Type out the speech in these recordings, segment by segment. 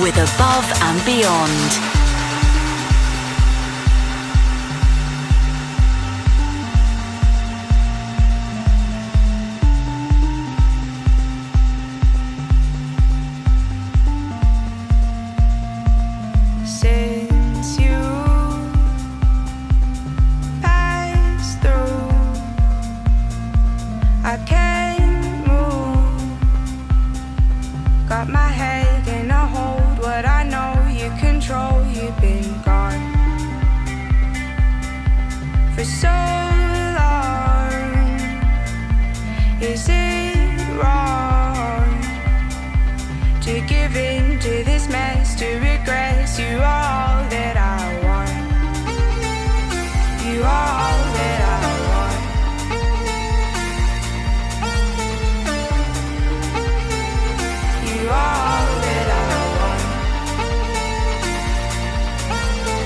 with Above and Beyond.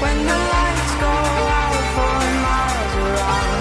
When the lights go out for miles around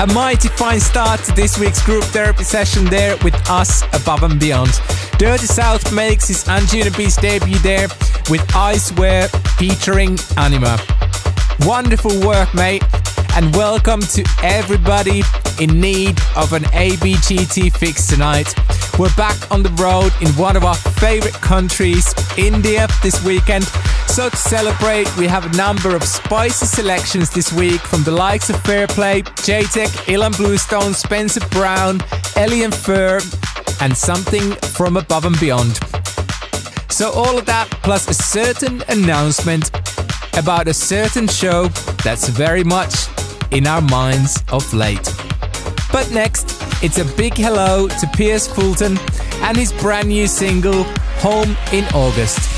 A mighty fine start to this week's group therapy session there with us Above and Beyond. Dirty South makes his Anjuna Beats debut there with I Swear featuring Anima. Wonderful work, mate, and welcome to everybody in need of an ABGT fix tonight. We're back on the road in one of our favorite countries, India, this weekend. So to celebrate, we have a number of spicy selections this week from the likes of Fairplay, J-Tech, Ilan Bluestone, Spencer Brown, Ellie and Fur, and something from Above and Beyond. So all of that plus a certain announcement about a certain show that's very much in our minds of late. But next, it's a big hello to Piers Fulton and his brand new single, Home in August.